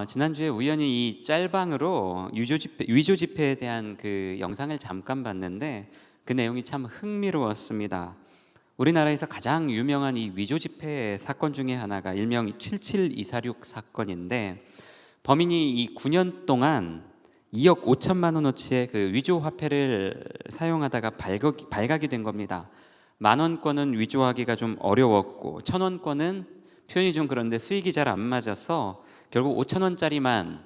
지난주에 우연히 이 짤방으로 위조 지폐에 대한 그 영상을 잠깐 봤는데 그 내용이 참 흥미로웠습니다. 우리나라에서 가장 유명한 이 위조 지폐 사건 중에 하나가 일명 77246 사건인데, 범인이 이 9년 동안 2억 5천만 원어치의 그 위조 화폐를 사용하다가 발각이 된 겁니다. 만 원권은 위조하기가 좀 어려웠고, 천 원권은 표현이 좀 그런데 수익이 잘 안 맞아서 결국 5천 원짜리만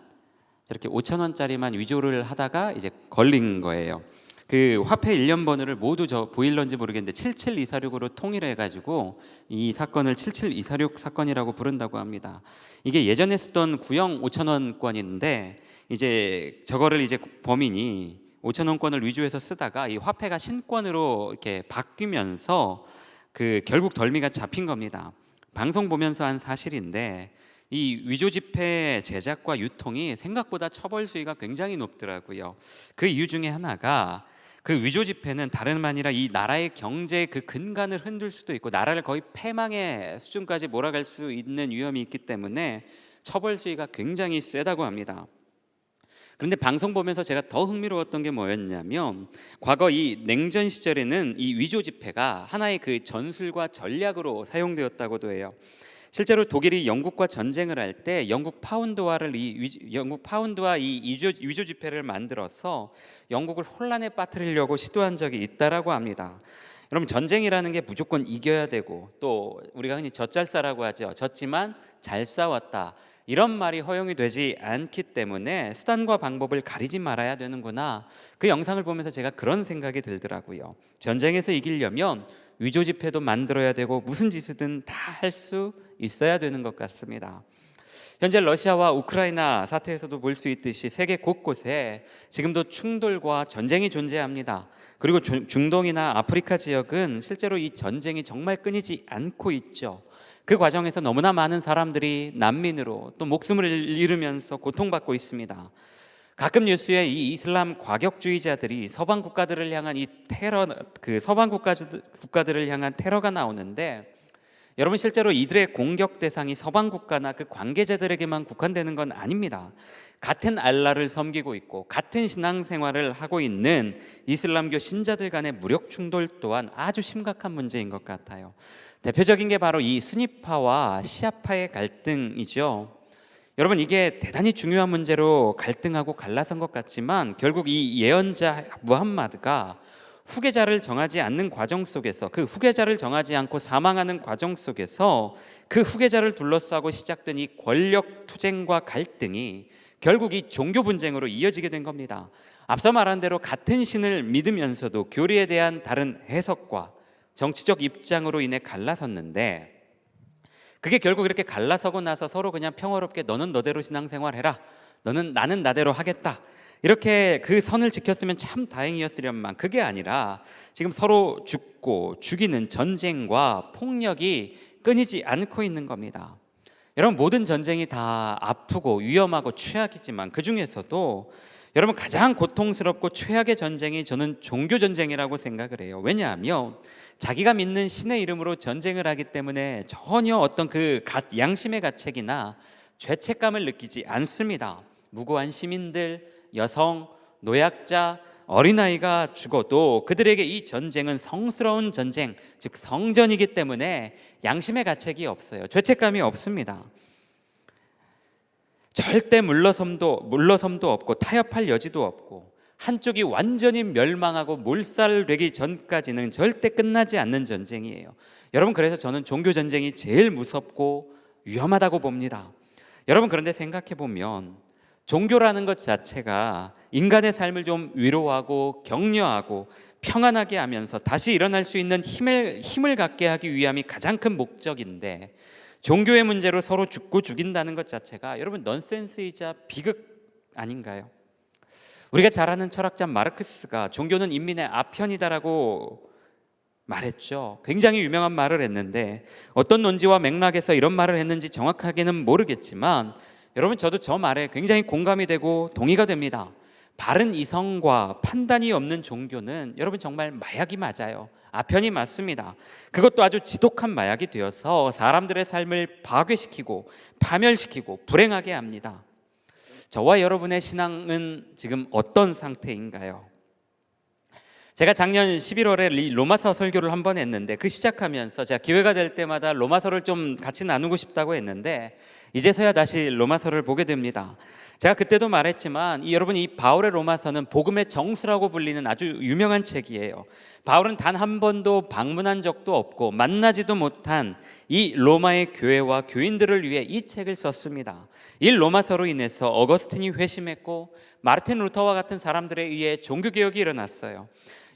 위조를 하다가 이제 걸린 거예요. 그 화폐 일련 번호를 모두 보일런지 모르겠는데 77246으로 통일해 가지고 이 사건을 77246 사건이라고 부른다고 합니다. 이게 예전에 쓰던 구형 5천 원권인데, 이제 저거를 이제 범인이 5천 원권을 위조해서 쓰다가 이 화폐가 신권으로 이렇게 바뀌면서 그 결국 덜미가 잡힌 겁니다. 방송 보면서 한 사실인데, 이 위조 지폐 제작과 유통이 생각보다 처벌 수위가 굉장히 높더라고요. 그 이유 중에 하나가, 그 위조 지폐는 다름 아니라 이 나라의 경제 그 근간을 흔들 수도 있고 나라를 거의 패망의 수준까지 몰아갈 수 있는 위험이 있기 때문에 처벌 수위가 굉장히 세다고 합니다. 그런데 방송 보면서 제가 더 흥미로웠던 게 뭐였냐면, 과거 이 냉전 시절에는 이 위조 지폐가 하나의 그 전술과 전략으로 사용되었다고도 해요. 실제로 독일이 영국과 전쟁을 할 때 영국 파운드와 이 위조 지폐를 만들어서 영국을 혼란에 빠뜨리려고 시도한 적이 있다라고 합니다. 여러분, 전쟁이라는 게 무조건 이겨야 되고, 또 우리가 흔히 젖잘싸라고 하죠. 졌지만 잘 싸웠다, 이런 말이 허용이 되지 않기 때문에 수단과 방법을 가리지 말아야 되는구나. 그 영상을 보면서 제가 그런 생각이 들더라고요. 전쟁에서 이기려면 위조 지폐도 만들어야 되고 무슨 짓이든 다 할 수 있어야 되는 것 같습니다. 현재 러시아와 우크라이나 사태에서도 볼 수 있듯이 세계 곳곳에 지금도 충돌과 전쟁이 존재합니다. 그리고 중동이나 아프리카 지역은 실제로 이 전쟁이 정말 끊이지 않고 있죠. 그 과정에서 너무나 많은 사람들이 난민으로 또 목숨을 잃으면서 고통받고 있습니다. 가끔 뉴스에 이 이슬람 과격주의자들이 서방 국가들을 향한 국가들을 향한 테러가 나오는데, 여러분, 실제로 이들의 공격 대상이 서방 국가나 그 관계자들에게만 국한되는 건 아닙니다. 같은 알라를 섬기고 있고 같은 신앙생활을 하고 있는 이슬람교 신자들 간의 무력 충돌 또한 아주 심각한 문제인 것 같아요. 대표적인 게 바로 이 수니파와 시아파의 갈등이죠. 여러분, 이게 대단히 중요한 문제로 갈등하고 갈라선 것 같지만, 결국 이 예언자 무함마드가 후계자를 정하지 않는 과정 속에서, 그 후계자를 정하지 않고 사망하는 과정 속에서 그 후계자를 둘러싸고 시작된 이 권력 투쟁과 갈등이 결국 이 종교 분쟁으로 이어지게 된 겁니다. 앞서 말한 대로 같은 신을 믿으면서도 교리에 대한 다른 해석과 정치적 입장으로 인해 갈라섰는데, 그게 결국 이렇게 갈라서고 나서 서로 그냥 평화롭게 너는 너대로 신앙생활해라, 나는 나대로 하겠다, 이렇게 그 선을 지켰으면 참 다행이었으련만, 그게 아니라 지금 서로 죽고 죽이는 전쟁과 폭력이 끊이지 않고 있는 겁니다. 여러분, 모든 전쟁이 다 아프고 위험하고 최악이지만 그 중에서도 여러분, 가장 고통스럽고 최악의 전쟁이 저는 종교 전쟁이라고 생각을 해요. 왜냐하면 자기가 믿는 신의 이름으로 전쟁을 하기 때문에 전혀 어떤 그 양심의 가책이나 죄책감을 느끼지 않습니다. 무고한 시민들, 여성, 노약자, 어린아이가 죽어도 그들에게 이 전쟁은 성스러운 전쟁, 즉 성전이기 때문에 양심의 가책이 없어요. 죄책감이 없습니다. 절대 물러섬도 없고 타협할 여지도 없고, 한쪽이 완전히 멸망하고 몰살되기 전까지는 절대 끝나지 않는 전쟁이에요. 여러분, 그래서 저는 종교 전쟁이 제일 무섭고 위험하다고 봅니다. 여러분, 그런데 생각해 보면 종교라는 것 자체가 인간의 삶을 좀 위로하고 격려하고 평안하게 하면서 다시 일어날 수 있는 힘을 갖게 하기 위함이 가장 큰 목적인데, 종교의 문제로 서로 죽고 죽인다는 것 자체가 여러분 넌센스이자 비극 아닌가요? 우리가 잘 아는 철학자 마르크스가 종교는 인민의 아편이다라고 말했죠. 굉장히 유명한 말을 했는데, 어떤 논지와 맥락에서 이런 말을 했는지 정확하게는 모르겠지만, 여러분, 저도 저 말에 굉장히 공감이 되고 동의가 됩니다. 바른 이성과 판단이 없는 종교는 여러분 정말 마약이 맞아요. 아편이 맞습니다. 그것도 아주 지독한 마약이 되어서 사람들의 삶을 파괴시키고 파멸시키고 불행하게 합니다. 저와 여러분의 신앙은 지금 어떤 상태인가요? 제가 작년 11월에 로마서 설교를 한번 했는데 그 시작하면서 제가 기회가 될 때마다 로마서를 좀 같이 나누고 싶다고 했는데 이제서야 다시 로마서를 보게 됩니다. 제가 그때도 말했지만 여러분 이 바울의 로마서는 복음의 정수라고 불리는 아주 유명한 책이에요. 바울은 단 한 번도 방문한 적도 없고 만나지도 못한 이 로마의 교회와 교인들을 위해 이 책을 썼습니다. 이 로마서로 인해서 어거스틴이 회심했고 마르틴 루터와 같은 사람들에 의해 종교개혁이 일어났어요.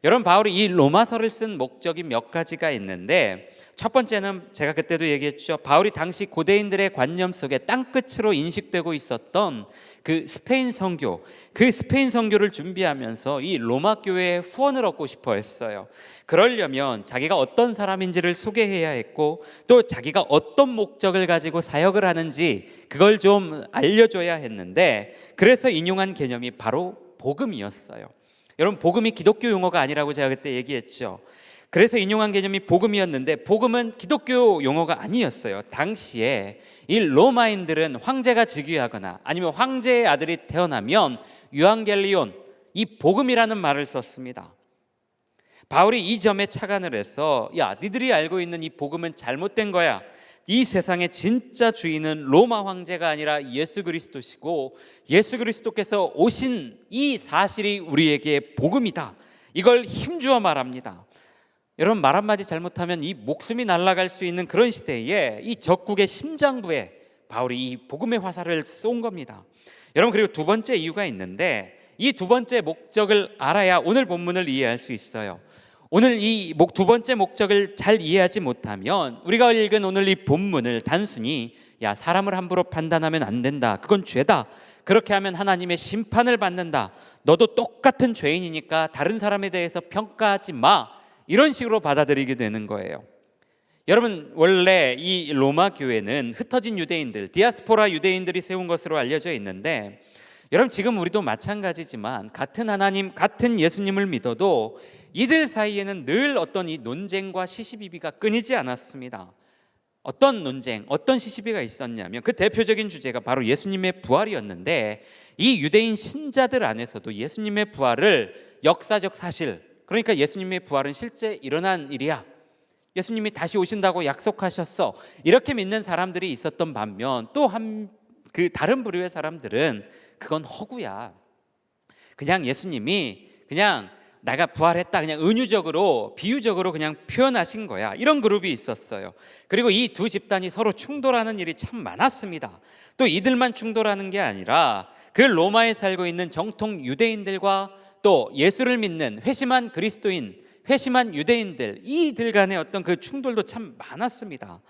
여러분 바울이 이 로마서를 쓴 목적이 몇 가지가 있는데 첫 번째는 제가 그때도 얘기했죠. 바울이 당시 고대인들의 관념 속에 땅끝으로 인식되고 있었던 그 스페인 선교, 그 스페인 선교를 준비하면서 이 로마 교회의 후원을 얻고 싶어 했어요. 그러려면 자기가 어떤 사람인지를 소개해야 했고 또 자기가 어떤 목적을 가지고 사역을 하는지 그걸 좀 알려줘야 했는데 그래서 인용한 개념이 바로 복음이었어요. 여러분 복음이 기독교 용어가 아니라고 제가 그때 얘기했죠. 그래서 인용한 개념이 복음이었는데 복음은 기독교 용어가 아니었어요. 당시에 이 로마인들은 황제가 즉위하거나 아니면 황제의 아들이 태어나면 유앙겔리온, 이 복음이라는 말을 썼습니다. 바울이 이 점에 착안을 해서 야 니들이 알고 있는 이 복음은 잘못된 거야. 이 세상의 진짜 주인은 로마 황제가 아니라 예수 그리스도시고 예수 그리스도께서 오신 이 사실이 우리에게 복음이다. 이걸 힘주어 말합니다. 여러분 말 한마디 잘못하면 이 목숨이 날아갈 수 있는 그런 시대에 이 적국의 심장부에 바울이 이 복음의 화살을 쏜 겁니다. 여러분 그리고 두 번째 이유가 있는데 이 두 번째 목적을 알아야 오늘 본문을 이해할 수 있어요. 오늘 이 두 번째 목적을 잘 이해하지 못하면 우리가 읽은 오늘 이 본문을 단순히 야 사람을 함부로 판단하면 안 된다, 그건 죄다, 그렇게 하면 하나님의 심판을 받는다, 너도 똑같은 죄인이니까 다른 사람에 대해서 평가하지 마, 이런 식으로 받아들이게 되는 거예요. 여러분 원래 이 로마 교회는 흩어진 유대인들, 디아스포라 유대인들이 세운 것으로 알려져 있는데 여러분 지금 우리도 마찬가지지만 같은 하나님, 같은 예수님을 믿어도 이들 사이에는 늘 어떤 이 논쟁과 시시비비가 끊이지 않았습니다. 어떤 논쟁, 어떤 시시비가 있었냐면 그 대표적인 주제가 바로 예수님의 부활이었는데 이 유대인 신자들 안에서도 예수님의 부활을 역사적 사실, 그러니까 예수님의 부활은 실제 일어난 일이야, 예수님이 다시 오신다고 약속하셨어, 이렇게 믿는 사람들이 있었던 반면 또 그 다른 부류의 사람들은 그건 허구야, 그냥 예수님이 그냥 내가 부활했다 그냥 은유적으로 비유적으로 그냥 표현하신 거야, 이런 그룹이 있었어요. 그리고 이 두 집단이 서로 충돌하는 일이 참 많았습니다. 또 이들만 충돌하는 게 아니라 그 로마에 살고 있는 정통 유대인들과 또 예수를 믿는 회심한 그리스도인, 회심한 유대인들, 이들 간의 어떤 그 충돌도 참 많았습니다.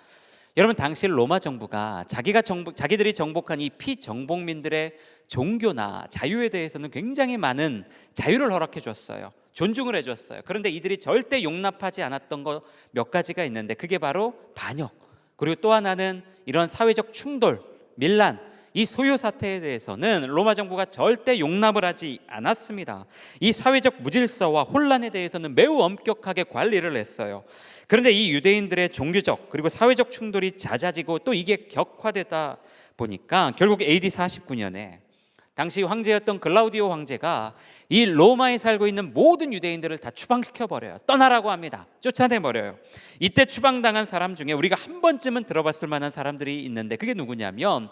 여러분 당시 로마 정부가 자기들이 정복한 이 피정복민들의 종교나 자유에 대해서는 굉장히 많은 자유를 허락해 줬어요. 존중을 해줬어요. 그런데 이들이 절대 용납하지 않았던 거 몇 가지가 있는데 그게 바로 반역, 그리고 또 하나는 이런 사회적 충돌, 밀란, 이 소요 사태에 대해서는 로마 정부가 절대 용납을 하지 않았습니다. 이 사회적 무질서와 혼란에 대해서는 매우 엄격하게 관리를 했어요. 그런데 이 유대인들의 종교적 그리고 사회적 충돌이 잦아지고 또 이게 격화되다 보니까 결국 AD 49년에 당시 황제였던 글라우디오 황제가 이 로마에 살고 있는 모든 유대인들을 다 추방시켜버려요. 떠나라고 합니다. 쫓아내버려요. 이때 추방당한 사람 중에 우리가 한 번쯤은 들어봤을 만한 사람들이 있는데 그게 누구냐면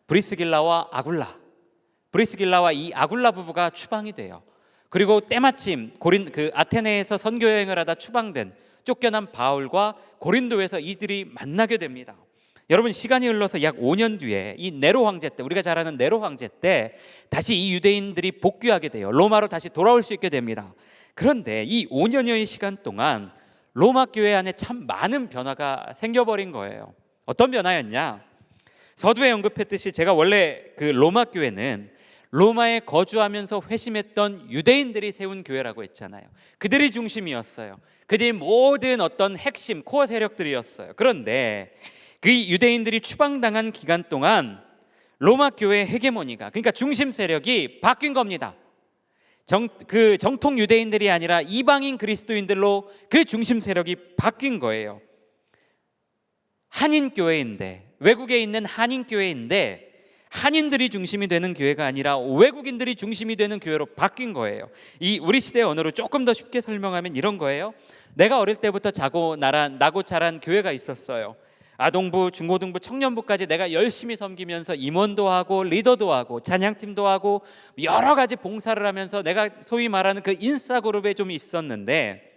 브리스길라와 아굴라, 브리스길라와 이 아굴라 부부가 추방이 돼요. 그리고 때마침 아테네에서 선교 여행을 하다 추방된 쫓겨난 바울과 고린도에서 이들이 만나게 됩니다. 여러분 시간이 흘러서 약 5년 뒤에 이 네로 황제 때, 우리가 잘 아는 네로 황제 때 다시 이 유대인들이 복귀하게 돼요. 로마로 다시 돌아올 수 있게 됩니다. 그런데 이 5년여의 시간 동안 로마 교회 안에 참 많은 변화가 생겨버린 거예요. 어떤 변화였냐? 서두에 언급했듯이 제가 원래 그 로마 교회는 로마에 거주하면서 회심했던 유대인들이 세운 교회라고 했잖아요. 그들이 중심이었어요. 그들이 모든 어떤 핵심 코어 세력들이었어요. 그런데 그 유대인들이 추방당한 기간 동안 로마 교회의 헤게모니가, 그러니까 중심 세력이 바뀐 겁니다. 그 정통 유대인들이 아니라 이방인 그리스도인들로 그 중심 세력이 바뀐 거예요. 한인 교회인데, 외국에 있는 한인 교회인데 한인들이 중심이 되는 교회가 아니라 외국인들이 중심이 되는 교회로 바뀐 거예요. 이 우리 시대의 언어로 조금 더 쉽게 설명하면 이런 거예요. 내가 어릴 때부터 나고 자란 교회가 있었어요. 아동부, 중고등부, 청년부까지 내가 열심히 섬기면서 임원도 하고 리더도 하고 찬양팀도 하고 여러 가지 봉사를 하면서 내가 소위 말하는 그 인싸그룹에 좀 있었는데,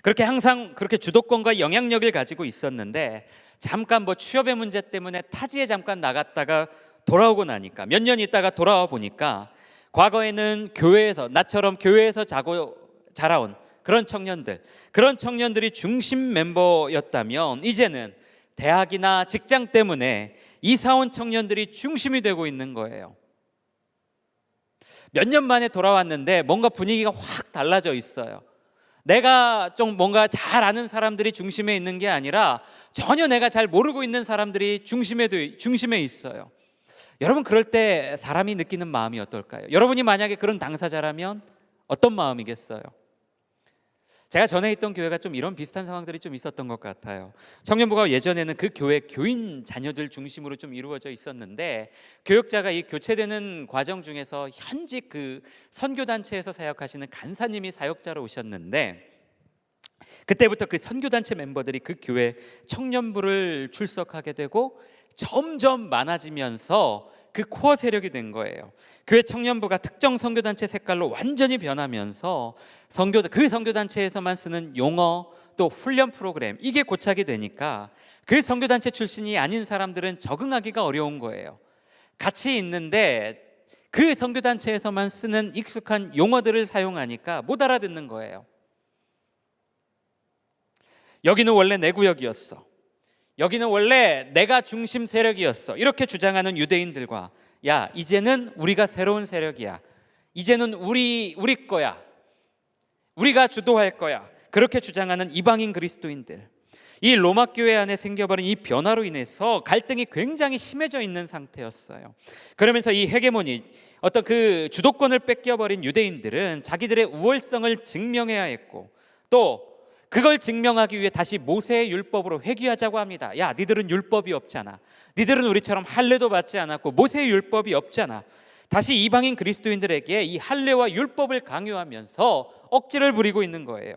그렇게 항상 그렇게 주도권과 영향력을 가지고 있었는데, 잠깐 뭐 취업의 문제 때문에 타지에 잠깐 나갔다가 돌아오고 나니까, 몇 년 있다가 돌아와 보니까 과거에는 교회에서, 나처럼 교회에서 자라온 그런 청년들이 중심 멤버였다면, 이제는 대학이나 직장 때문에 이사 온 청년들이 중심이 되고 있는 거예요. 몇 년 만에 돌아왔는데 뭔가 분위기가 확 달라져 있어요. 내가 좀 뭔가 잘 아는 사람들이 중심에 있는 게 아니라 전혀 내가 잘 모르고 있는 사람들이 중심에 있어요. 여러분, 그럴 때 사람이 느끼는 마음이 어떨까요? 여러분이 만약에 그런 당사자라면 어떤 마음이겠어요? 제가 전에 있던 교회가 좀 이런 비슷한 상황들이 좀 있었던 것 같아요. 청년부가 예전에는 그 교회 교인 자녀들 중심으로 좀 이루어져 있었는데, 교역자가 이 교체되는 과정 중에서 현직 그 선교단체에서 사역하시는 간사님이 사역자로 오셨는데, 그때부터 그 선교단체 멤버들이 그 교회 청년부를 출석하게 되고 점점 많아지면서 그 코어 세력이 된 거예요. 교회 청년부가 특정 선교단체 색깔로 완전히 변하면서 그 선교단체에서만 쓰는 용어, 또 훈련 프로그램, 이게 고착이 되니까 그 선교단체 출신이 아닌 사람들은 적응하기가 어려운 거예요. 같이 있는데 그 선교단체에서만 쓰는 익숙한 용어들을 사용하니까 못 알아듣는 거예요. 여기는 원래 내 구역이었어, 여기는 원래 내가 중심 세력이었어, 이렇게 주장하는 유대인들과, 야, 이제는 우리가 새로운 세력이야, 이제는 우리 거야, 우리가 주도할 거야, 그렇게 주장하는 이방인 그리스도인들, 이 로마 교회 안에 생겨버린 이 변화로 인해서 갈등이 굉장히 심해져 있는 상태였어요. 그러면서 이 헤게모니, 어떤 그 주도권을 뺏겨버린 유대인들은 자기들의 우월성을 증명해야 했고, 또 그걸 증명하기 위해 다시 모세의 율법으로 회귀하자고 합니다. 야, 니들은 율법이 없잖아, 니들은 우리처럼 할례도 받지 않았고 모세의 율법이 없잖아. 다시 이방인 그리스도인들에게 이 할례와 율법을 강요하면서 억지를 부리고 있는 거예요.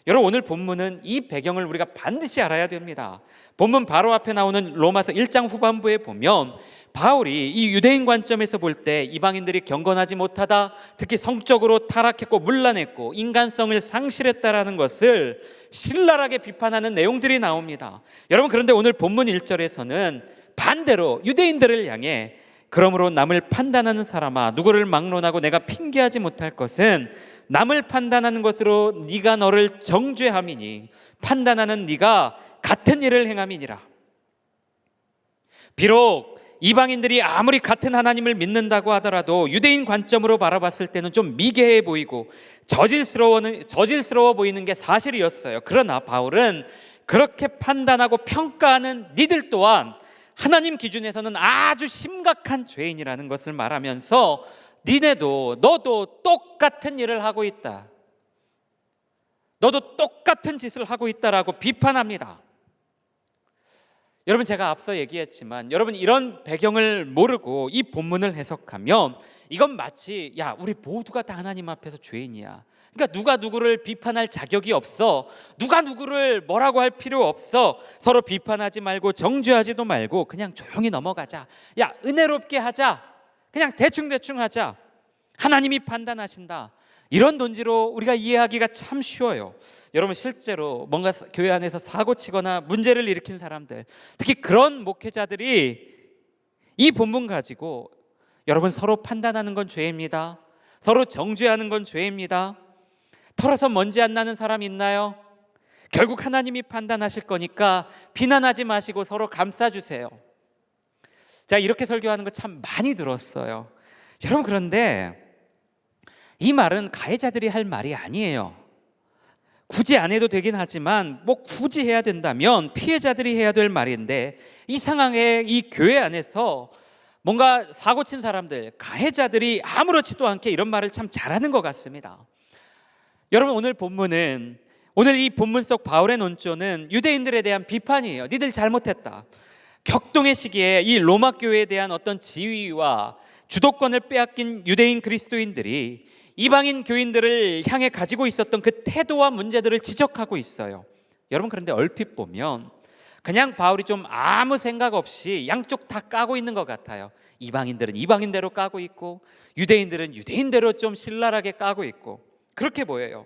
여러분, 오늘 본문은 이 배경을 우리가 반드시 알아야 됩니다. 본문 바로 앞에 나오는 로마서 1장 후반부에 보면 바울이 이 유대인 관점에서 볼 때 이방인들이 경건하지 못하다, 특히 성적으로 타락했고 문란했고 인간성을 상실했다라는 것을 신랄하게 비판하는 내용들이 나옵니다. 여러분, 그런데 오늘 본문 1절에서는 반대로 유대인들을 향해, 그러므로 남을 판단하는 사람아, 누구를 막론하고 내가 핑계하지 못할 것은 남을 판단하는 것으로 네가 너를 정죄함이니 판단하는 네가 같은 일을 행함이니라. 비록 이방인들이 아무리 같은 하나님을 믿는다고 하더라도 유대인 관점으로 바라봤을 때는 좀 미개해 보이고 저질스러워 보이는 게 사실이었어요. 그러나 바울은 그렇게 판단하고 평가하는 니들 또한 하나님 기준에서는 아주 심각한 죄인이라는 것을 말하면서 너도 똑같은 일을 하고 있다, 너도 똑같은 짓을 하고 있다라고 비판합니다. 여러분, 제가 앞서 얘기했지만 여러분, 이런 배경을 모르고 이 본문을 해석하면 이건 마치, 야, 우리 모두가 다 하나님 앞에서 죄인이야, 그러니까 누가 누구를 비판할 자격이 없어, 누가 누구를 뭐라고 할 필요 없어, 서로 비판하지 말고 정죄하지도 말고 그냥 조용히 넘어가자, 야, 은혜롭게 하자, 그냥 대충 하자, 하나님이 판단하신다, 이런 논지로 우리가 이해하기가 참 쉬워요. 여러분, 실제로 뭔가 교회 안에서 사고 치거나 문제를 일으킨 사람들, 특히 그런 목회자들이 이 본문 가지고, 여러분, 서로 판단하는 건 죄입니다, 서로 정죄하는 건 죄입니다, 털어서 먼지 안 나는 사람 있나요? 결국 하나님이 판단하실 거니까 비난하지 마시고 서로 감싸주세요. 자, 이렇게 설교하는 거 참 많이 들었어요. 여러분, 그런데 이 말은 가해자들이 할 말이 아니에요. 굳이 안 해도 되긴 하지만 뭐 굳이 해야 된다면 피해자들이 해야 될 말인데, 이 상황에 이 교회 안에서 뭔가 사고 친 사람들, 가해자들이 아무렇지도 않게 이런 말을 참 잘하는 것 같습니다. 여러분, 오늘 이 본문 속 바울의 논조는 유대인들에 대한 비판이에요. 니들 잘못했다. 격동의 시기에 이 로마 교회에 대한 어떤 지위와 주도권을 빼앗긴 유대인 그리스도인들이 이방인 교인들을 향해 가지고 있었던 그 태도와 문제들을 지적하고 있어요. 여러분, 그런데 얼핏 보면 그냥 바울이 좀 아무 생각 없이 양쪽 다 까고 있는 것 같아요. 이방인들은 이방인대로 까고 있고, 유대인들은 유대인대로 좀 신랄하게 까고 있고, 그렇게 보여요.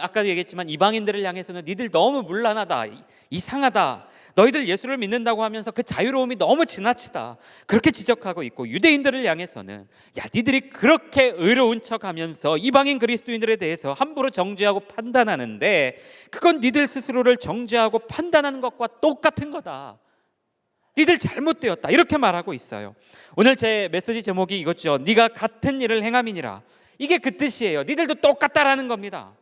아까도 얘기했지만 이방인들을 향해서는 니들 너무 문란하다, 이상하다, 너희들 예수를 믿는다고 하면서 그 자유로움이 너무 지나치다, 그렇게 지적하고 있고, 유대인들을 향해서는 야, 니들이 그렇게 의로운 척하면서 이방인 그리스도인들에 대해서 함부로 정죄하고 판단하는데 그건 니들 스스로를 정죄하고 판단하는 것과 똑같은 거다, 니들 잘못되었다, 이렇게 말하고 있어요. 오늘 제 메시지 제목이 이거죠. 네가 같은 일을 행함이니라. 이게 그 뜻이에요. 니들도 똑같다라는 겁니다.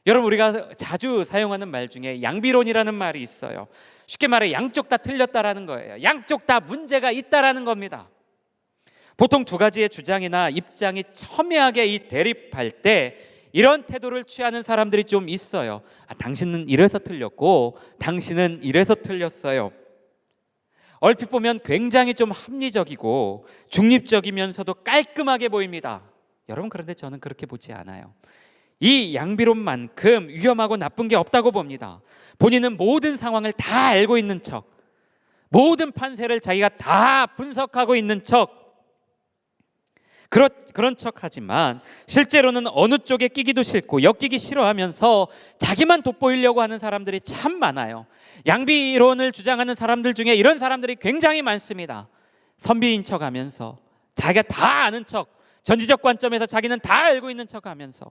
여러분, 우리가 자주 사용하는 말 중에 양비론이라는 말이 있어요. 쉽게 말해 양쪽 다 틀렸다라는 거예요. 양쪽 다 문제가 있다라는 겁니다. 보통 두 가지의 주장이나 입장이 첨예하게 이 대립할 때 이런 태도를 취하는 사람들이 좀 있어요. 당신은 이래서 틀렸고 당신은 이래서 틀렸어요. 얼핏 보면 굉장히 좀 합리적이고 중립적이면서도 깔끔하게 보입니다. 여러분, 그런데 저는 그렇게 보지 않아요. 이 양비론만큼 위험하고 나쁜 게 없다고 봅니다. 본인은 모든 상황을 다 알고 있는 척, 모든 판세를 자기가 다 분석하고 있는 척, 그런 척하지만 실제로는 어느 쪽에 끼기도 싫고 엮이기 싫어하면서 자기만 돋보이려고 하는 사람들이 참 많아요. 양비론을 주장하는 사람들 중에 이런 사람들이 굉장히 많습니다. 선비인 척하면서 자기가 다 아는 척, 전지적 관점에서 자기는 다 알고 있는 척하면서.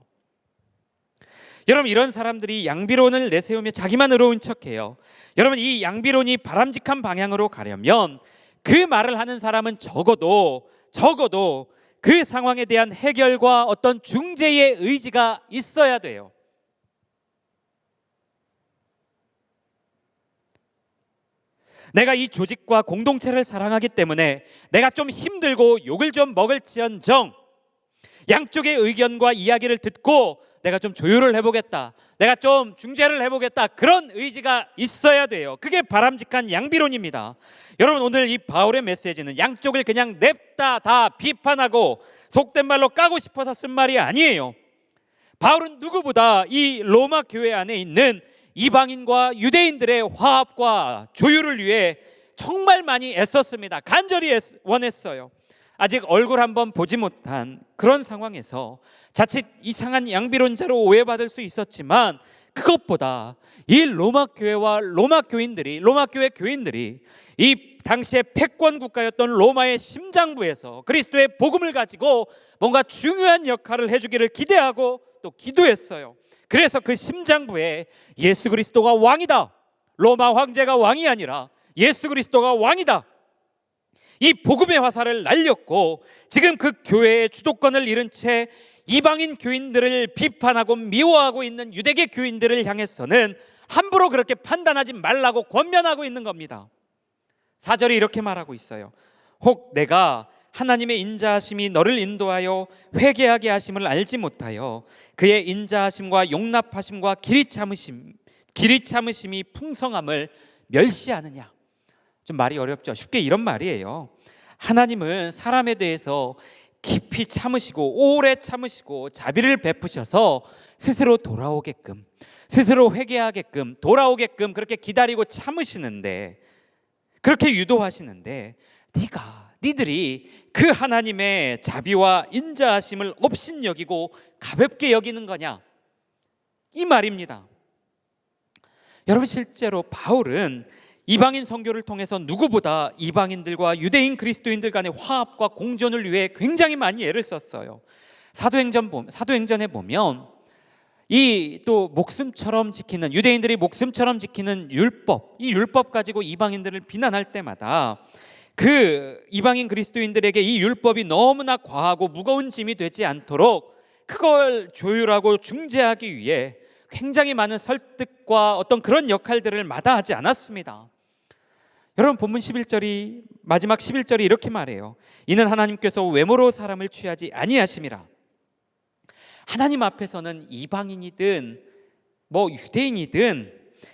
여러분, 이런 사람들이 양비론을 내세우며 자기만 의로운 척해요. 여러분, 이 양비론이 바람직한 방향으로 가려면 그 말을 하는 사람은 적어도 그 상황에 대한 해결과 어떤 중재의 의지가 있어야 돼요. 내가 이 조직과 공동체를 사랑하기 때문에 내가 좀 힘들고 욕을 좀 먹을지언정 양쪽의 의견과 이야기를 듣고 내가 좀 조율을 해보겠다, 내가 좀 중재를 해보겠다, 그런 의지가 있어야 돼요. 그게 바람직한 양비론입니다. 여러분, 오늘 이 바울의 메시지는 양쪽을 그냥 냅다 다 비판하고 속된 말로 까고 싶어서 쓴 말이 아니에요. 바울은 누구보다 이 로마 교회 안에 있는 이방인과 유대인들의 화합과 조율을 위해 정말 많이 애썼습니다. 간절히 원했어요. 아직 얼굴 한번 보지 못한 그런 상황에서 자칫 이상한 양비론자로 오해받을 수 있었지만, 그것보다 이 로마 교회와 로마 교회 교인들이 이 당시에 패권 국가였던 로마의 심장부에서 그리스도의 복음을 가지고 뭔가 중요한 역할을 해주기를 기대하고 또 기도했어요. 그래서 그 심장부에 예수 그리스도가 왕이다, 로마 황제가 왕이 아니라 예수 그리스도가 왕이다, 이 복음의 화살을 날렸고, 지금 그 교회의 주도권을 잃은 채 이방인 교인들을 비판하고 미워하고 있는 유대계 교인들을 향해서는 함부로 그렇게 판단하지 말라고 권면하고 있는 겁니다. 4절이 이렇게 말하고 있어요. 혹 내가 하나님의 인자하심이 너를 인도하여 회개하게 하심을 알지 못하여 그의 인자하심과 용납하심과 길이 참으심이 풍성함을 멸시하느냐. 좀 말이 어렵죠. 쉽게 이런 말이에요. 하나님은 사람에 대해서 깊이 참으시고 오래 참으시고 자비를 베푸셔서 스스로 돌아오게끔, 스스로 회개하게끔, 돌아오게끔 그렇게 기다리고 참으시는데, 그렇게 유도하시는데 니들이 그 하나님의 자비와 인자하심을 업신여기고 가볍게 여기는 거냐, 이 말입니다. 여러분, 실제로 바울은 이방인 선교를 통해서 누구보다 이방인들과 유대인 그리스도인들 간의 화합과 공존을 위해 굉장히 많이 애를 썼어요. 사도행전에 보면 이 또 목숨처럼 지키는, 유대인들이 목숨처럼 지키는 율법, 이 율법 가지고 이방인들을 비난할 때마다 그 이방인 그리스도인들에게 이 율법이 너무나 과하고 무거운 짐이 되지 않도록 그걸 조율하고 중재하기 위해 굉장히 많은 설득과 어떤 그런 역할들을 마다하지 않았습니다. 여러분, 본문 11절이 마지막 11절이 이렇게 말해요. 이는 하나님께서 외모로 사람을 취하지 아니하심이라. 하나님 앞에서는 이방인이든 유대인이든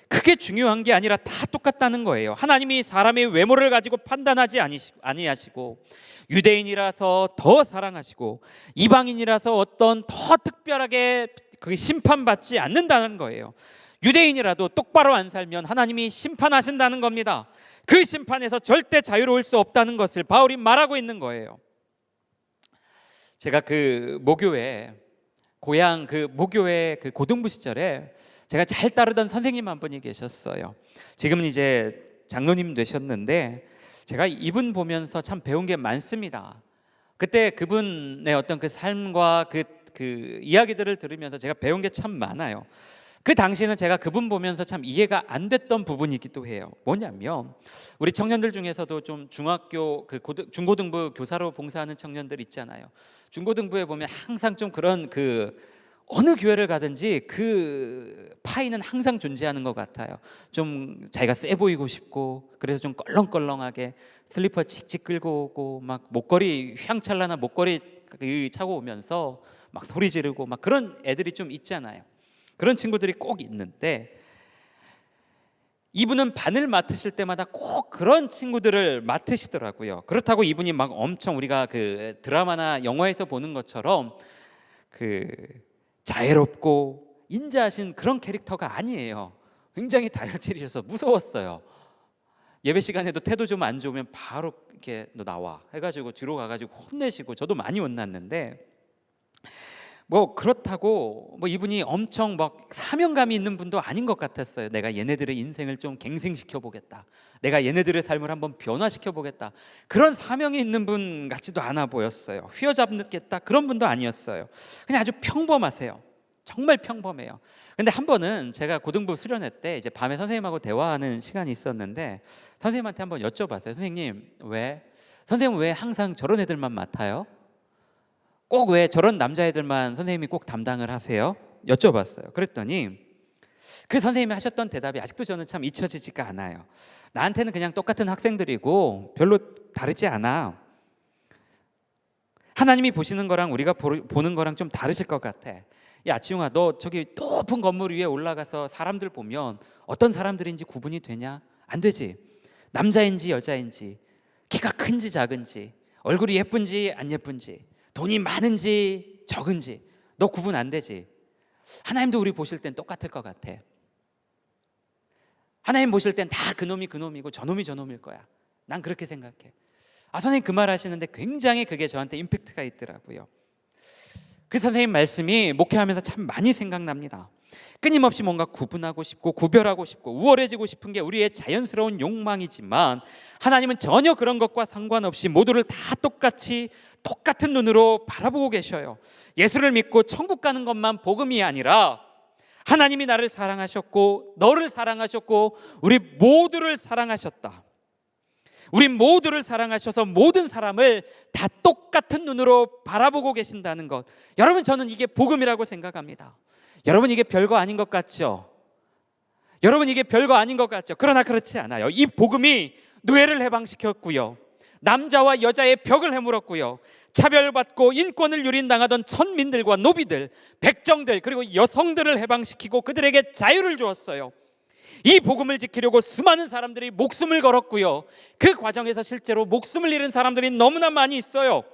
그게 중요한 게 아니라 다 똑같다는 거예요. 하나님이 사람의 외모를 가지고 판단하지 아니하시고, 유대인이라서 더 사랑하시고, 이방인이라서 어떤 더 특별하게 그 심판받지 않는다는 거예요. 유대인이라도 똑바로 안 살면 하나님이 심판하신다는 겁니다. 그 심판에서 절대 자유로울 수 없다는 것을 바울이 말하고 있는 거예요. 제가 그 모교회 고향 그 모교회 그 고등부 시절에 제가 잘 따르던 선생님 한 분이 계셨어요. 지금은 이제 장로님 되셨는데 제가 이분 보면서 참 배운 게 많습니다. 그때 그분의 어떤 그 삶과 그 이야기들을 들으면서 제가 배운 게 참 많아요. 그 당시에는 제가 그분 보면서 참 이해가 안 됐던 부분이기도 해요. 뭐냐면 우리 청년들 중에서도 좀 중학교 중고등부 교사로 봉사하는 청년들 있잖아요. 중고등부에 보면 항상 좀 그런 어느 교회를 가든지 그 파이는 항상 존재하는 것 같아요. 좀 자기가 세 보이고 싶고, 그래서 좀 껄렁껄렁하게 슬리퍼 칙칙 끌고 오고, 막 목걸이 휘황찬란한 목걸이 차고 오면서 막 소리 지르고 막 그런 애들이 좀 있잖아요. 그런 친구들이 꼭 있는데, 이분은 반을 맡으실 때마다 꼭 그런 친구들을 맡으시더라고요. 그렇다고 이분이 막 엄청 우리가 그 드라마나 영화에서 보는 것처럼 자애롭고 인자하신 그런 캐릭터가 아니에요. 굉장히 다혈질이셔서 무서웠어요. 예배 시간에도 태도 좀 안 좋으면 바로 이렇게 너 나와 해가지고 뒤로 가가지고 혼내시고, 저도 많이 혼났는데, 그렇다고 이분이 엄청 막 사명감이 있는 분도 아닌 것 같았어요. 내가 얘네들의 인생을 좀 갱생시켜 보겠다, 내가 얘네들의 삶을 한번 변화시켜 보겠다, 그런 사명이 있는 분 같지도 않아 보였어요. 휘어잡겠다 그런 분도 아니었어요. 그냥 아주 평범하세요. 정말 평범해요. 근데 한 번은 제가 고등부 수련회 때 이제 밤에 선생님하고 대화하는 시간이 있었는데, 선생님한테 한번 여쭤봤어요. 선생님 왜 항상 저런 애들만 맡아요? 꼭 왜 저런 남자애들만 선생님이 꼭 담당을 하세요? 여쭤봤어요. 그랬더니 그 선생님이 하셨던 대답이 아직도 저는 참 잊혀지지가 않아요. 나한테는 그냥 똑같은 학생들이고 별로 다르지 않아. 하나님이 보시는 거랑 우리가 보는 거랑 좀 다르실 것 같아. 야, 지용아, 너 저기 높은 건물 위에 올라가서 사람들 보면 어떤 사람들인지 구분이 되냐? 안 되지. 남자인지 여자인지, 키가 큰지 작은지, 얼굴이 예쁜지 안 예쁜지, 돈이 많은지 적은지 너 구분 안 되지. 하나님도 우리 보실 땐 똑같을 것 같아. 하나님 보실 땐 다 그놈이 그놈이고 저놈이 저놈일 거야. 난 그렇게 생각해. 선생님 그 말 하시는데 굉장히 그게 저한테 임팩트가 있더라고요. 그 선생님 말씀이 목회하면서 참 많이 생각납니다. 끊임없이 뭔가 구분하고 싶고 구별하고 싶고 우월해지고 싶은 게 우리의 자연스러운 욕망이지만, 하나님은 전혀 그런 것과 상관없이 모두를 다 똑같은 눈으로 바라보고 계셔요. 예수를 믿고 천국 가는 것만 복음이 아니라 하나님이 나를 사랑하셨고 너를 사랑하셨고 우리 모두를 사랑하셨다. 우리 모두를 사랑하셔서 모든 사람을 다 똑같은 눈으로 바라보고 계신다는 것, 여러분, 저는 이게 복음이라고 생각합니다. 여러분, 이게 별거 아닌 것 같죠? 여러분, 이게 별거 아닌 것 같죠? 그러나 그렇지 않아요. 이 복음이 노예를 해방시켰고요, 남자와 여자의 벽을 해물었고요, 차별받고 인권을 유린당하던 천민들과 노비들, 백정들, 그리고 여성들을 해방시키고 그들에게 자유를 주었어요. 이 복음을 지키려고 수많은 사람들이 목숨을 걸었고요, 그 과정에서 실제로 목숨을 잃은 사람들이 너무나 많이 있어요.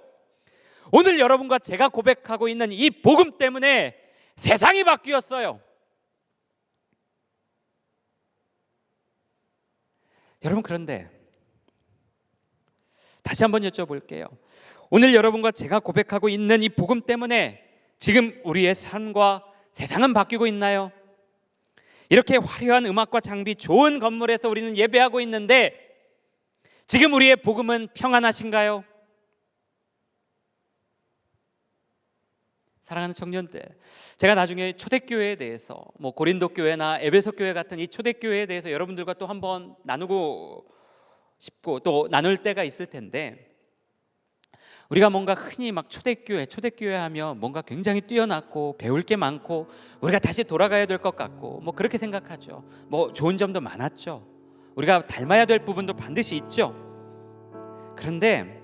오늘 여러분과 제가 고백하고 있는 이 복음 때문에 세상이 바뀌었어요. 여러분, 그런데 다시 한번 여쭤볼게요. 오늘 여러분과 제가 고백하고 있는 이 복음 때문에 지금 우리의 삶과 세상은 바뀌고 있나요? 이렇게 화려한 음악과 장비, 좋은 건물에서 우리는 예배하고 있는데 지금 우리의 복음은 평안하신가요? 사랑하는 청년들, 제가 나중에 초대교회에 대해서 고린도 교회나 에베소 교회 같은 이 초대교회에 대해서 여러분들과 또 한번 나누고 싶고 또 나눌 때가 있을 텐데, 우리가 뭔가 흔히 막 초대교회 하면 뭔가 굉장히 뛰어났고 배울 게 많고 우리가 다시 돌아가야 될 것 같고 그렇게 생각하죠. 좋은 점도 많았죠. 우리가 닮아야 될 부분도 반드시 있죠. 그런데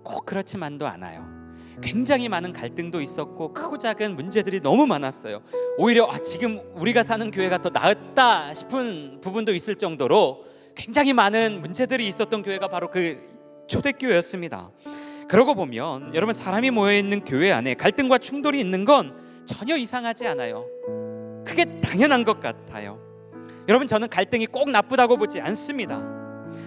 꼭 그렇지만도 않아요. 굉장히 많은 갈등도 있었고 크고 작은 문제들이 너무 많았어요. 오히려 지금 우리가 사는 교회가 더 나았다 싶은 부분도 있을 정도로 굉장히 많은 문제들이 있었던 교회가 바로 그 초대교회였습니다. 그러고 보면 여러분, 사람이 모여있는 교회 안에 갈등과 충돌이 있는 건 전혀 이상하지 않아요. 그게 당연한 것 같아요. 여러분, 저는 갈등이 꼭 나쁘다고 보지 않습니다.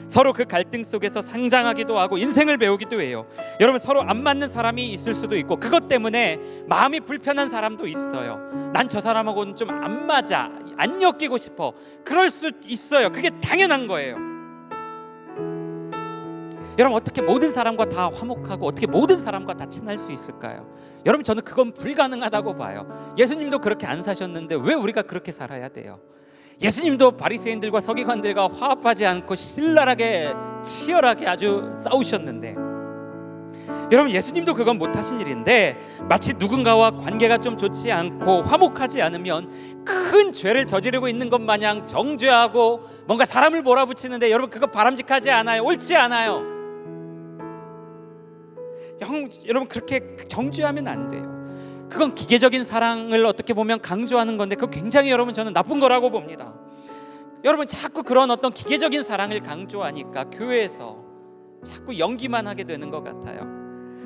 서로 그 갈등 속에서 성장하기도 하고 인생을 배우기도 해요. 여러분, 서로 안 맞는 사람이 있을 수도 있고 그것 때문에 마음이 불편한 사람도 있어요. 난 저 사람하고는 좀 안 맞아, 안 엮이고 싶어, 그럴 수 있어요. 그게 당연한 거예요. 여러분, 어떻게 모든 사람과 다 화목하고 어떻게 모든 사람과 다 친할 수 있을까요? 여러분, 저는 그건 불가능하다고 봐요. 예수님도 그렇게 안 사셨는데 왜 우리가 그렇게 살아야 돼요? 예수님도 바리새인들과 서기관들과 화합하지 않고 신랄하게 치열하게 아주 싸우셨는데, 여러분, 예수님도 그건 못하신 일인데 마치 누군가와 관계가 좀 좋지 않고 화목하지 않으면 큰 죄를 저지르고 있는 것 마냥 정죄하고 뭔가 사람을 몰아붙이는데, 여러분, 그거 바람직하지 않아요. 옳지 않아요. 여러분, 그렇게 정죄하면 안 돼요. 그건 기계적인 사랑을 어떻게 보면 강조하는 건데 그거 굉장히, 여러분, 저는 나쁜 거라고 봅니다. 여러분, 자꾸 그런 어떤 기계적인 사랑을 강조하니까 교회에서 자꾸 연기만 하게 되는 것 같아요.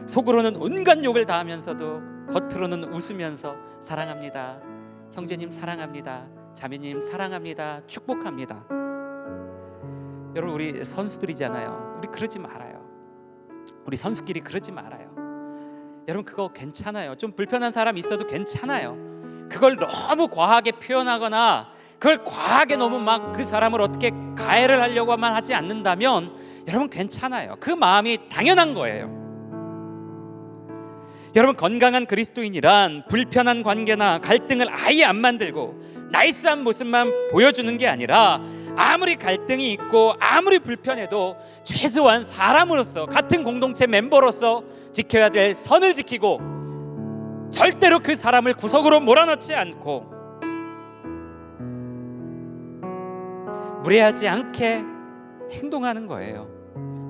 속으로는 온갖 욕을 다 하면서도 겉으로는 웃으면서 사랑합니다, 형제님 사랑합니다, 자매님 사랑합니다, 축복합니다. 여러분, 우리 선수들이잖아요. 우리 그러지 말아요. 우리 선수끼리 그러지 말아요. 여러분, 그거 괜찮아요. 좀 불편한 사람 있어도 괜찮아요. 그걸 너무 과하게 표현하거나 그걸 과하게 너무 막 그 사람을 어떻게 가해를 하려고만 하지 않는다면 여러분, 괜찮아요. 그 마음이 당연한 거예요. 여러분, 건강한 그리스도인이란 불편한 관계나 갈등을 아예 안 만들고 나이스한 모습만 보여주는 게 아니라 아무리 갈등이 있고 아무리 불편해도 최소한 사람으로서, 같은 공동체 멤버로서 지켜야 될 선을 지키고 절대로 그 사람을 구석으로 몰아넣지 않고 무례하지 않게 행동하는 거예요.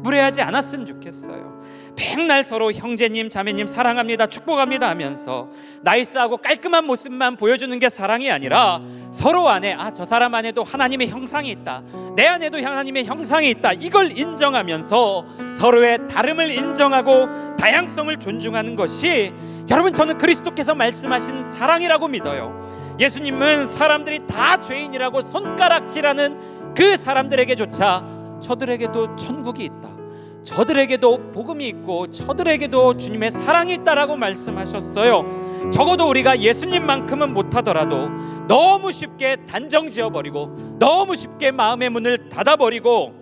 무례하지 않았으면 좋겠어요. 맨날 서로 형제님, 자매님 사랑합니다, 축복합니다 하면서 나이스하고 깔끔한 모습만 보여주는 게 사랑이 아니라 서로 안에 저 사람 안에도 하나님의 형상이 있다, 내 안에도 하나님의 형상이 있다, 이걸 인정하면서 서로의 다름을 인정하고 다양성을 존중하는 것이, 여러분, 저는 그리스도께서 말씀하신 사랑이라고 믿어요. 예수님은 사람들이 다 죄인이라고 손가락질하는 그 사람들에게조차 저들에게도 천국이 있다, 저들에게도 복음이 있고 저들에게도 주님의 사랑이 있다라고 말씀하셨어요. 적어도 우리가 예수님만큼은 못하더라도 너무 쉽게 단정 지어버리고 너무 쉽게 마음의 문을 닫아버리고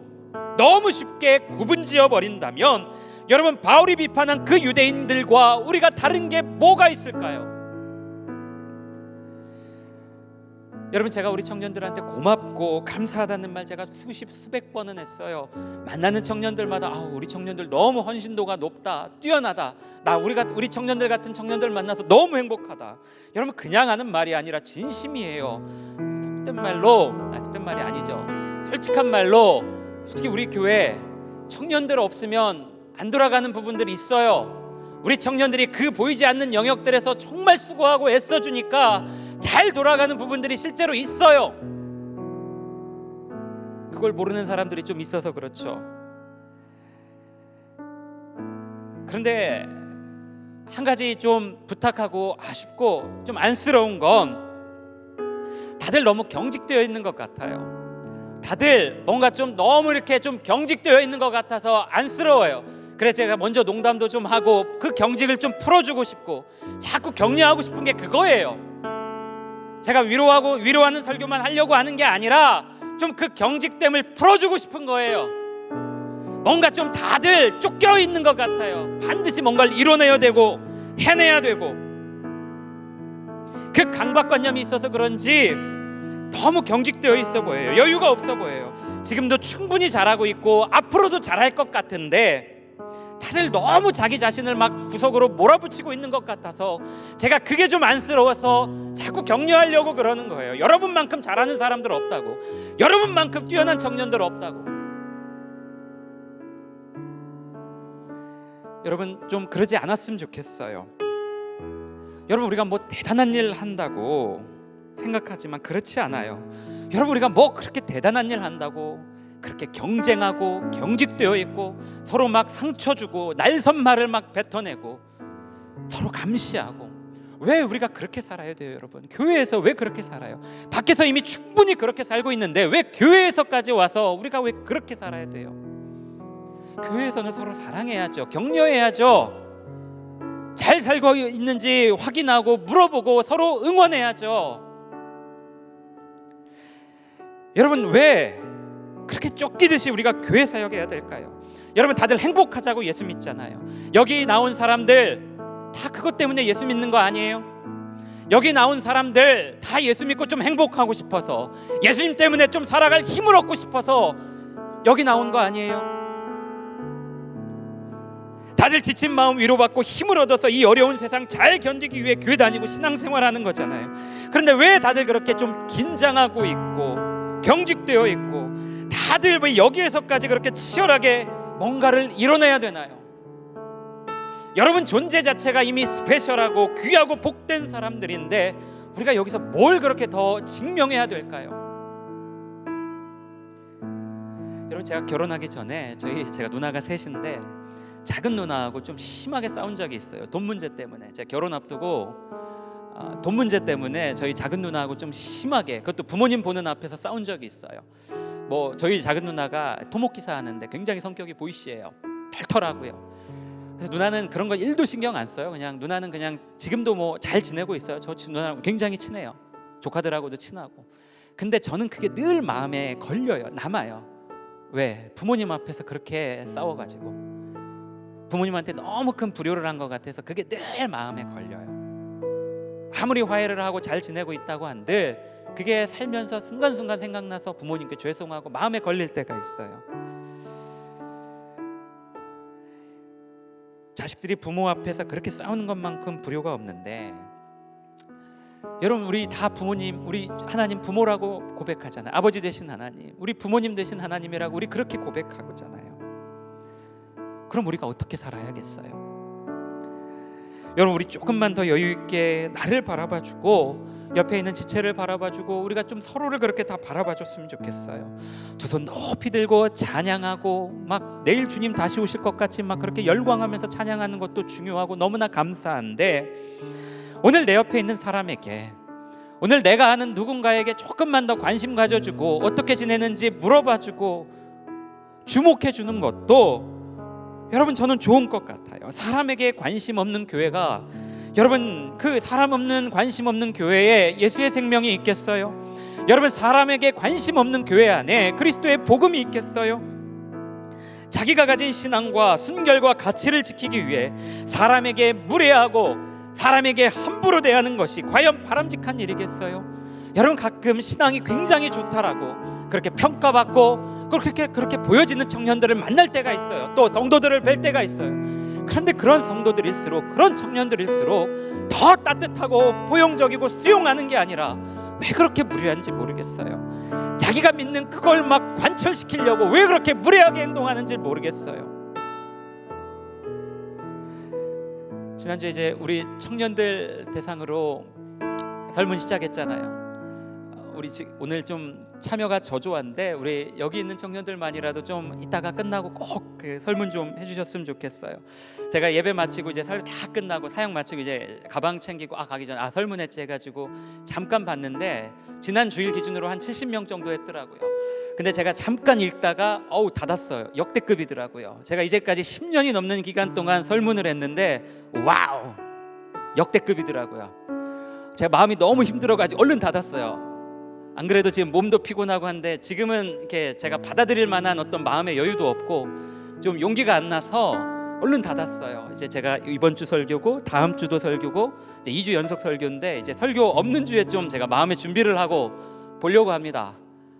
너무 쉽게 구분 지어버린다면, 여러분, 바울이 비판한 그 유대인들과 우리가 다른 게 뭐가 있을까요? 여러분, 제가 우리 청년들한테 고맙고 감사하다는 말 제가 수백 번은 했어요. 만나는 청년들마다 우리 청년들 너무 헌신도가 높다, 뛰어나다, 우리 청년들 같은 청년들 만나서 너무 행복하다. 여러분, 그냥 하는 말이 아니라 진심이에요. 속된 말이 아니죠. 솔직한 말로, 솔직히 우리 교회 청년들 없으면 안 돌아가는 부분들이 있어요. 우리 청년들이 그 보이지 않는 영역들에서 정말 수고하고 애써주니까 잘 돌아가는 부분들이 실제로 있어요. 그걸 모르는 사람들이 좀 있어서 그렇죠. 그런데 한 가지 좀 부탁하고 아쉽고 좀 안쓰러운 건 다들 너무 경직되어 있는 것 같아요. 다들 뭔가 좀 너무 이렇게 좀 경직되어 있는 것 같아서 안쓰러워요. 그래서 제가 먼저 농담도 좀 하고 그 경직을 좀 풀어주고 싶고 자꾸 격려하고 싶은 게 그거예요. 제가 위로하는 설교만 하려고 하는 게 아니라 좀 그 경직됨을 풀어주고 싶은 거예요. 뭔가 좀 다들 쫓겨 있는 것 같아요. 반드시 뭔가를 이뤄내야 되고 해내야 되고, 그 강박관념이 있어서 그런지 너무 경직되어 있어 보여요. 여유가 없어 보여요. 지금도 충분히 잘하고 있고 앞으로도 잘할 것 같은데 다들 너무 자기 자신을 막 구석으로 몰아붙이고 있는 것 같아서 제가 그게 좀 안쓰러워서 자꾸 격려하려고 그러는 거예요. 여러분만큼 잘하는 사람들 없다고, 여러분만큼 뛰어난 청년들 없다고. 여러분 좀 그러지 않았으면 좋겠어요. 여러분 우리가 뭐 대단한 일 한다고 생각하지만 그렇지 않아요. 여러분 우리가 뭐 그렇게 대단한 일 한다고 그렇게 경쟁하고 경직되어 있고 서로 막 상처 주고 날선말을 막 뱉어내고 서로 감시하고, 왜 우리가 그렇게 살아야 돼요? 여러분 교회에서 왜 그렇게 살아요? 밖에서 이미 충분히 그렇게 살고 있는데 왜 교회에서까지 와서 우리가 왜 그렇게 살아야 돼요? 교회에서는 서로 사랑해야죠. 격려해야죠. 잘 살고 있는지 확인하고 물어보고 서로 응원해야죠. 여러분 왜 그렇게 쫓기듯이 우리가 교회 사역해야 될까요? 여러분 다들 행복하자고 예수 믿잖아요. 여기 나온 사람들 다 그것 때문에 예수 믿는 거 아니에요? 여기 나온 사람들 다 예수 믿고 좀 행복하고 싶어서, 예수님 때문에 좀 살아갈 힘을 얻고 싶어서 여기 나온 거 아니에요? 다들 지친 마음 위로받고 힘을 얻어서 이 어려운 세상 잘 견디기 위해 교회 다니고 신앙생활하는 거잖아요. 그런데 왜 다들 그렇게 좀 긴장하고 있고 경직되어 있고 다들 왜 여기에서까지 그렇게 치열하게 뭔가를 이뤄내야 되나요? 여러분 존재 자체가 이미 스페셜하고 귀하고 복된 사람들인데 우리가 여기서 뭘 그렇게 더 증명해야 될까요? 여러분 제가 결혼하기 전에 제가 누나가 셋인데 작은 누나하고 좀 심하게 싸운 적이 있어요. 돈 문제 때문에. 제가 결혼 앞두고 돈 문제 때문에 저희 작은 누나하고 좀 심하게, 그것도 부모님 보는 앞에서 싸운 적이 있어요. 뭐 저희 작은 누나가 토목기사 하는데 굉장히 성격이 보이시해요. 털털하고요. 그래서 누나는 그런 거 1도 신경 안 써요. 그냥 누나는 그냥 지금도 뭐 잘 지내고 있어요. 저 누나랑 굉장히 친해요. 조카들하고도 친하고. 근데 저는 그게 늘 마음에 걸려요. 남아요. 왜? 부모님 앞에서 그렇게 싸워가지고 부모님한테 너무 큰 불효를 한 것 같아서 그게 늘 마음에 걸려요. 아무리 화해를 하고 잘 지내고 있다고 한들 그게 살면서 순간순간 생각나서 부모님께 죄송하고 마음에 걸릴 때가 있어요. 자식들이 부모 앞에서 그렇게 싸우는 것만큼 불효가 없는데, 여러분 우리 다 부모님, 우리 하나님 부모라고 고백하잖아요. 아버지 되신 하나님, 우리 부모님 되신 하나님이라고 우리 그렇게 고백하잖아요. 그럼 우리가 어떻게 살아야겠어요? 여러분 우리 조금만 더 여유 있게 나를 바라봐주고 옆에 있는 지체를 바라봐주고 우리가 좀 서로를 그렇게 다 바라봐줬으면 좋겠어요. 두 손 높이 들고 찬양하고 막 내일 주님 다시 오실 것 같이 막 그렇게 열광하면서 찬양하는 것도 중요하고 너무나 감사한데, 오늘 내 옆에 있는 사람에게, 오늘 내가 아는 누군가에게 조금만 더 관심 가져주고 어떻게 지내는지 물어봐주고 주목해주는 것도 여러분 저는 좋은 것 같아요. 사람에게 관심 없는 교회가, 여러분 그 사람 없는 관심 없는 교회에 예수의 생명이 있겠어요? 여러분 사람에게 관심 없는 교회 안에 그리스도의 복음이 있겠어요? 자기가 가진 신앙과 순결과 가치를 지키기 위해 사람에게 무례하고 사람에게 함부로 대하는 것이 과연 바람직한 일이겠어요? 여러분 가끔 신앙이 굉장히 좋다라고 그렇게 평가받고 그렇게 보여지는 청년들을 만날 때가 있어요. 또 성도들을 뵐 때가 있어요. 그런데 그런 성도들일수록, 그런 청년들일수록 더 따뜻하고 포용적이고 수용하는 게 아니라 왜 그렇게 무례한지 모르겠어요. 자기가 믿는 그걸 막 관철시키려고 왜 그렇게 무례하게 행동하는지 모르겠어요. 지난주에 이제 우리 청년들 대상으로 설문 시작했잖아요. 우리 오늘 좀 참여가 저조한데 우리 여기 있는 청년들만이라도 좀 이따가 끝나고 꼭 그 설문 좀 해주셨으면 좋겠어요. 제가 예배 마치고 이제 설교 다 끝나고 사역 마치고 이제 가방 챙기고 가기 전에 설문했지 해가지고 잠깐 봤는데 지난 주일 기준으로 한 70명 정도 했더라고요. 근데 제가 잠깐 읽다가 닫았어요. 역대급이더라고요. 제가 이제까지 10년이 넘는 기간 동안 설문을 했는데 와우, 역대급이더라고요. 제가 마음이 너무 힘들어가지고 얼른 닫았어요. 안 그래도 지금 몸도 피곤하고 한데 지금은 이렇게 제가 받아들일 만한 어떤 마음의 여유도 없고 좀 용기가 안 나서 얼른 닫았어요. 이제 제가 이번 주 설교고 다음 주도 설교고 이제 2주 연속 설교인데 이제 설교 없는 주에 좀 제가 마음의 준비를 하고 보려고 합니다.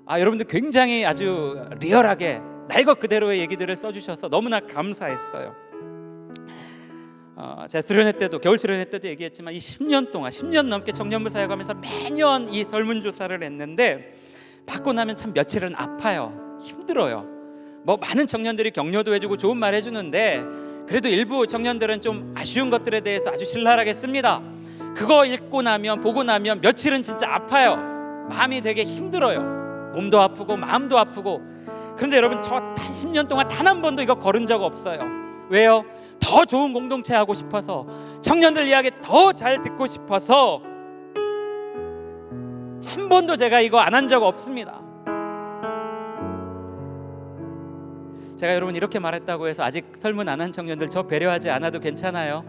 여러분들 굉장히 아주 리얼하게 날 것 그대로의 얘기들을 써주셔서 너무나 감사했어요. 제가 수련회 때도, 겨울 수련회 때도 얘기했지만 이 10년 동안 10년 넘게 청년부 사역하면서 매년 이 설문조사를 했는데 받고 나면 참 며칠은 아파요. 힘들어요. 뭐 많은 청년들이 격려도 해주고 좋은 말 해주는데 그래도 일부 청년들은 좀 아쉬운 것들에 대해서 아주 신랄하게 씁니다. 그거 읽고 나면, 보고 나면 며칠은 진짜 아파요. 마음이 되게 힘들어요. 몸도 아프고 마음도 아프고. 그런데 여러분, 저 10년 동안 단 한 번도 이거 거른 적 없어요. 왜요? 더 좋은 공동체 하고 싶어서, 청년들 이야기 더 잘 듣고 싶어서 한 번도 제가 이거 안 한 적 없습니다. 제가 여러분 이렇게 말했다고 해서 아직 설문 안 한 청년들 저 배려하지 않아도 괜찮아요.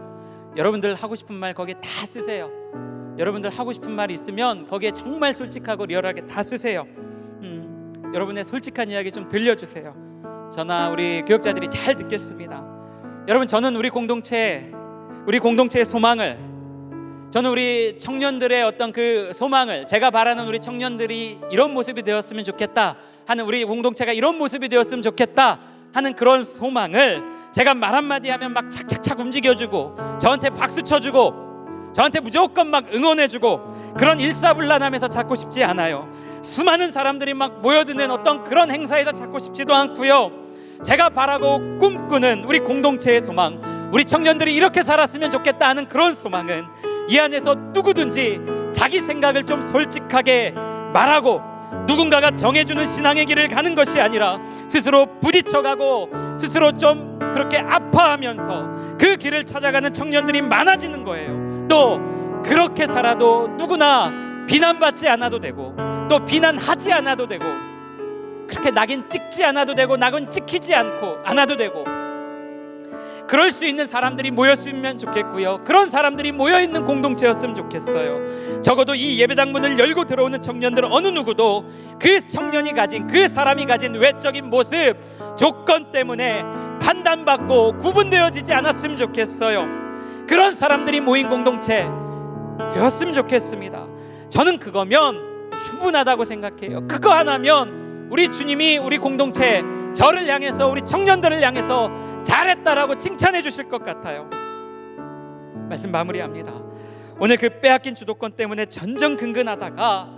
여러분들 하고 싶은 말 거기에 다 쓰세요. 여러분들 하고 싶은 말이 있으면 거기에 정말 솔직하고 리얼하게 다 쓰세요. 여러분의 솔직한 이야기 좀 들려주세요. 저나 우리 교역자들이 잘 듣겠습니다. 여러분, 저는 우리 공동체의 소망을, 저는 우리 청년들의 어떤 그 소망을, 제가 바라는 우리 청년들이 이런 모습이 되었으면 좋겠다 하는, 우리 공동체가 이런 모습이 되었으면 좋겠다 하는 그런 소망을 제가 말 한마디 하면 막 착착착 움직여주고 저한테 박수 쳐주고 저한테 무조건 막 응원해주고 그런 일사불란함에서 찾고 싶지 않아요. 수많은 사람들이 막 모여드는 어떤 그런 행사에서 찾고 싶지도 않고요. 제가 바라고 꿈꾸는 우리 공동체의 소망, 우리 청년들이 이렇게 살았으면 좋겠다 하는 그런 소망은 이 안에서 누구든지 자기 생각을 좀 솔직하게 말하고 누군가가 정해주는 신앙의 길을 가는 것이 아니라 스스로 부딪혀가고 스스로 좀 그렇게 아파하면서 그 길을 찾아가는 청년들이 많아지는 거예요. 또 그렇게 살아도 누구나 비난받지 않아도 되고 또 비난하지 않아도 되고 그렇게 낙인 찍지 않아도 되고 낙인 찍히지 않아도 되고 그럴 수 있는 사람들이 모였으면 좋겠고요. 그런 사람들이 모여있는 공동체였으면 좋겠어요. 적어도 이 예배당 문을 열고 들어오는 청년들 어느 누구도 그 청년이 가진, 그 사람이 가진 외적인 모습, 조건 때문에 판단받고 구분되어지지 않았으면 좋겠어요. 그런 사람들이 모인 공동체 되었으면 좋겠습니다. 저는 그거면 충분하다고 생각해요. 그거 하나면 우리 주님이 우리 공동체, 저를 향해서, 우리 청년들을 향해서 잘했다라고 칭찬해 주실 것 같아요. 말씀 마무리합니다. 오늘 그 빼앗긴 주도권 때문에 전전긍긍하다가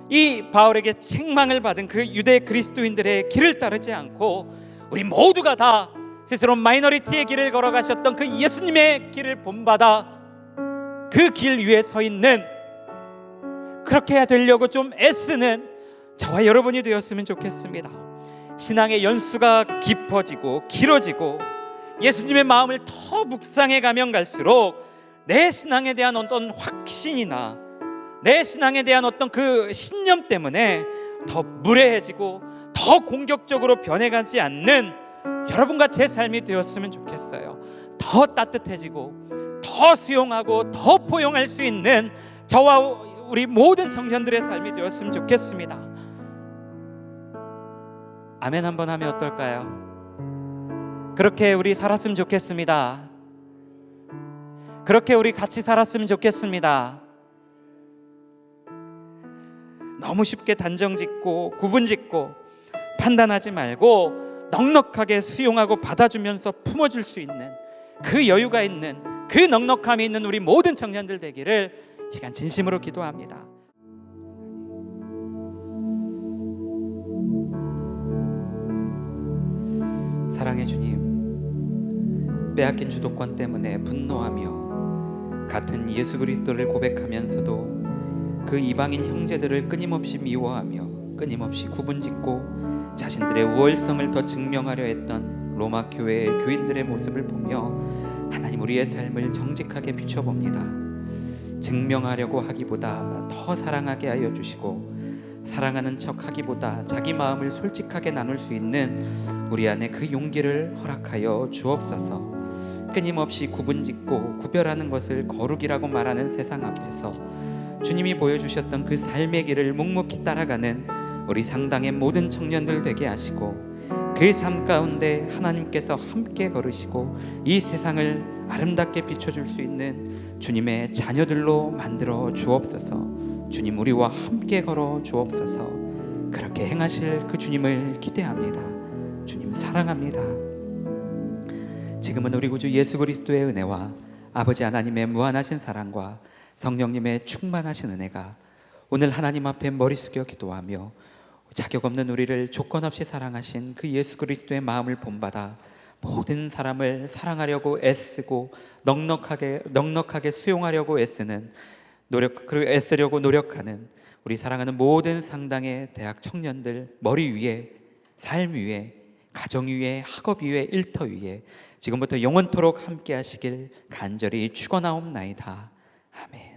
이 바울에게 책망을 받은 그 유대 그리스도인들의 길을 따르지 않고 우리 모두가 다 스스로 마이너리티의 길을 걸어가셨던 그 예수님의 길을 본받아 그 길 위에 서 있는, 그렇게 해야 되려고 좀 애쓰는 저와 여러분이 되었으면 좋겠습니다. 신앙의 연수가 깊어지고 길어지고 예수님의 마음을 더 묵상해 가면 갈수록 내 신앙에 대한 어떤 확신이나 내 신앙에 대한 어떤 그 신념 때문에 더 무례해지고 더 공격적으로 변해가지 않는 여러분과 제 삶이 되었으면 좋겠어요. 더 따뜻해지고 더 수용하고 더 포용할 수 있는 저와 우리 모든 청년들의 삶이 되었으면 좋겠습니다. 아멘 한번 하면 어떨까요? 그렇게 우리 살았으면 좋겠습니다. 그렇게 우리 같이 살았으면 좋겠습니다. 너무 쉽게 단정짓고 구분짓고 판단하지 말고 넉넉하게 수용하고 받아주면서 품어줄 수 있는 그 여유가 있는, 그 넉넉함이 있는 우리 모든 청년들 되기를 시간 진심으로 기도합니다. 사랑의 주님, 빼앗긴 주도권 때문에 분노하며 같은 예수 그리스도를 고백하면서도 그 이방인 형제들을 끊임없이 미워하며 끊임없이 구분짓고 자신들의 우월성을 더 증명하려 했던 로마 교회의 교인들의 모습을 보며 하나님, 우리의 삶을 정직하게 비춰봅니다. 증명하려고 하기보다 더 사랑하게 하여 주시고 사랑하는 척 하기보다 자기 마음을 솔직하게 나눌 수 있는 우리 안에 그 용기를 허락하여 주옵소서. 끊임없이 구분짓고 구별하는 것을 거룩이라고 말하는 세상 앞에서 주님이 보여주셨던 그 삶의 길을 묵묵히 따라가는 우리 상당의 모든 청년들 되게 하시고 그 삶 가운데 하나님께서 함께 걸으시고 이 세상을 아름답게 비춰줄 수 있는 주님의 자녀들로 만들어 주옵소서. 주님, 우리와 함께 걸어 주옵소서. 그렇게 행하실 그 주님을 기대합니다. 주님 사랑합니다. 지금은 우리 구주 예수 그리스도의 은혜와 아버지 하나님의 무한하신 사랑과 성령님의 충만하신 은혜가 오늘 하나님 앞에 머리 숙여 기도하며 자격 없는 우리를 조건 없이 사랑하신 그 예수 그리스도의 마음을 본받아 모든 사람을 사랑하려고 애쓰고 넉넉하게 수용하려고 애쓰려고 노력하는 우리 사랑하는 모든 상당의 대학 청년들 머리 위에, 삶 위에, 가정 위에, 학업 위에, 일터 위에 지금부터 영원토록 함께 하시길 간절히 축원하옵나이다. 아멘.